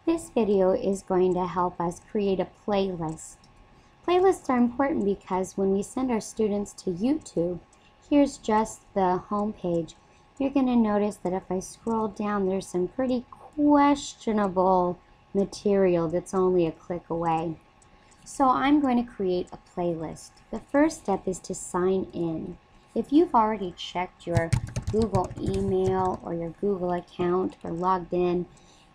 This video is going to help us create a playlist. Playlists are important because when we send our students to YouTube, here's just the home page. You're going to notice that if I scroll down, there's some pretty questionable material that's only a click away. So I'm going to create a playlist. The first step is to sign in. If you've already checked your Google email or your Google account or logged in,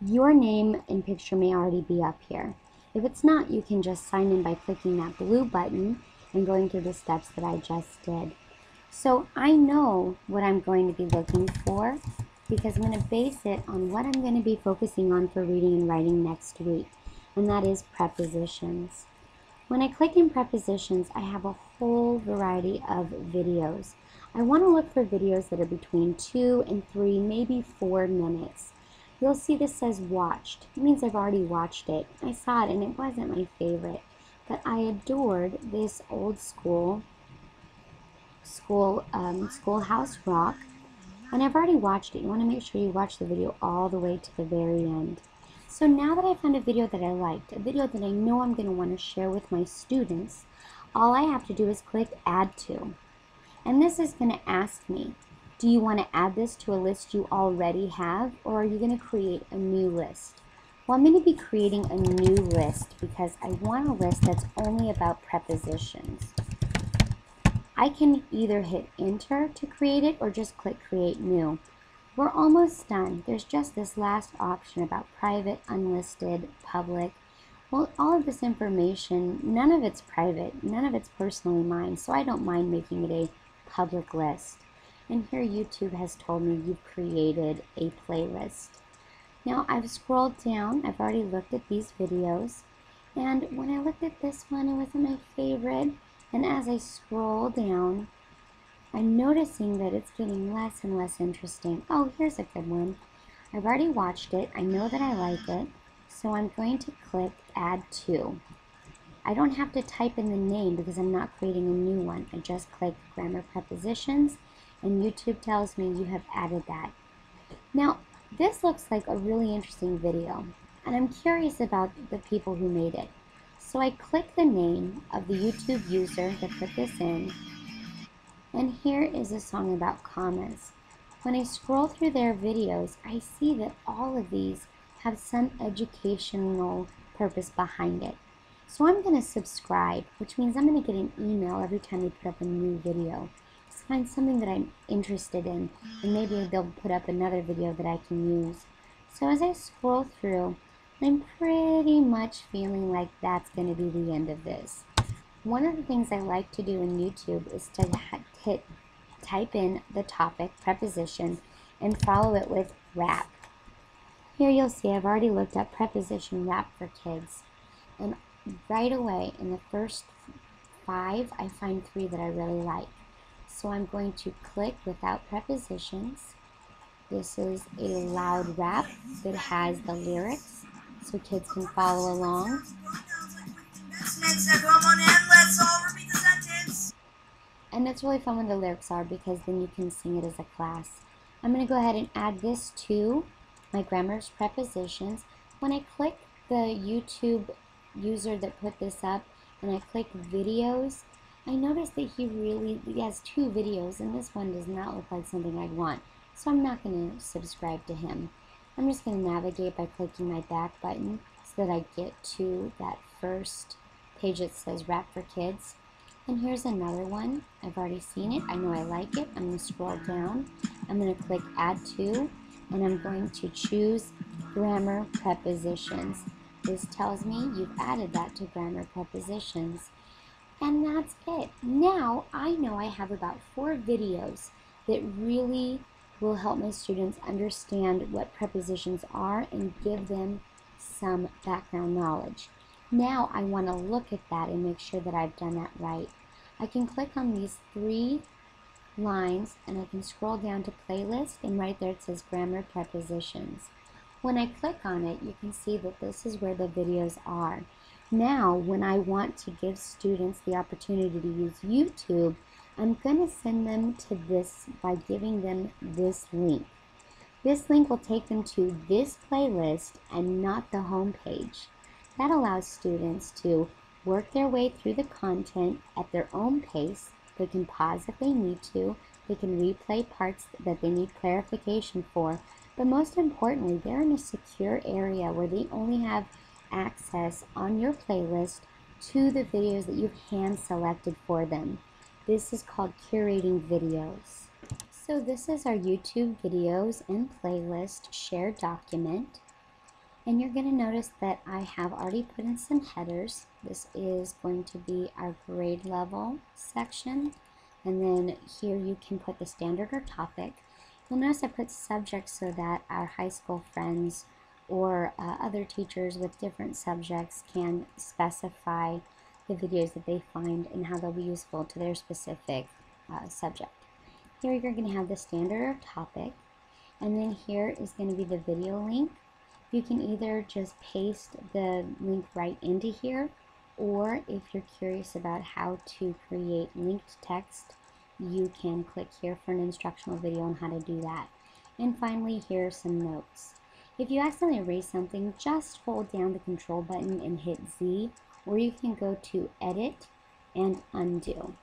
your name and picture may already be up here. If it's not, you can just sign in by clicking that blue button and going through the steps that I just did. So I know what I'm going to be looking for because I'm going to base it on what I'm going to be focusing on for reading and writing next week, and that is prepositions. When I click in prepositions, I have a whole variety of videos. I want to look for videos that are between 2 and 3, maybe 4 minutes. You'll see this says watched. It means I've already watched it. I saw it and it wasn't my favorite, but I adored this old Schoolhouse Rock, and I've already watched it. You want to make sure you watch the video all the way to the very end. So now that I found a video that I liked, a video that I know I'm going to want to share with my students, all I have to do is click Add To. And this is going to ask me, do you want to add this to a list you already have, or are you going to create a new list? Well, I'm going to be creating a new list because I want a list that's only about prepositions. I can either hit Enter to create it or just click Create New. We're almost done. There's just this last option about private, unlisted, public. Well, all of this information, none of it's private, none of it's personally mine, so I don't mind making it a public list. And here YouTube has told me you've created a playlist. Now I've scrolled down, I've already looked at these videos, and when I looked at this one, it wasn't my favorite. And as I scroll down, I'm noticing that it's getting less and less interesting. Oh, here's a good one. I've already watched it. I know that I like it. So I'm going to click Add To. I don't have to type in the name because I'm not creating a new one. I just click Grammar Prepositions, and YouTube tells me you have added that. Now, this looks like a really interesting video, and I'm curious about the people who made it. So I click the name of the YouTube user that put this in, and here is a song about commas. When I scroll through their videos, I see that all of these have some educational purpose behind it. So I'm going to subscribe, which means I'm going to get an email every time they put up a new video. Just find something that I'm interested in, and maybe they'll put up another video that I can use. So as I scroll through, I'm pretty much feeling like that's going to be the end of this. One of the things I like to do in YouTube is to type in the topic, preposition, and follow it with rap. Here you'll see I've already looked up preposition rap for kids. And right away in the first 5, I find 3 that I really like. So I'm going to click without prepositions. This is a loud rap that has the lyrics so kids can follow along. And it's really fun when the lyrics are because then you can sing it as a class. I'm going to go ahead and add this to my grammar's prepositions. When I click the YouTube user that put this up and I click videos, I notice that he has 2 videos, and this one does not look like something I'd want. So I'm not going to subscribe to him. I'm just going to navigate by clicking my back button so that I get to that first page that says Rap for Kids. And here's another one. I've already seen it. I know I like it. I'm going to scroll down. I'm going to click Add To, and I'm going to choose Grammar Prepositions. This tells me you've added that to Grammar Prepositions. And that's it. Now I know I have about 4 videos that really will help my students understand what prepositions are and give them some background knowledge. Now I want to look at that and make sure that I've done that right. I can click on these 3 lines and I can scroll down to Playlist, and right there it says Grammar Prepositions. When I click on it, you can see that this is where the videos are. Now, when I want to give students the opportunity to use YouTube, I'm going to send them to this by giving them this link. This link will take them to this playlist and not the home page. That allows students to work their way through the content at their own pace. They can pause if they need to. They can replay parts that they need clarification for. But most importantly, they're in a secure area where they only have access on your playlist to the videos that you've hand selected for them. This is called curating videos. So this is our YouTube videos and playlist shared document. And you're going to notice that I have already put in some headers. This is going to be our grade level section. And then here you can put the standard or topic. You'll notice I put subject so that our high school friends or other teachers with different subjects can specify the videos that they find and how they'll be useful to their specific subject. Here you're going to have the standard or topic. And then here is going to be the video link. You can either just paste the link right into here, or if you're curious about how to create linked text, you can click here for an instructional video on how to do that. And finally, here are some notes. If you accidentally erase something, just hold down the control button and hit Z, or you can go to Edit and Undo.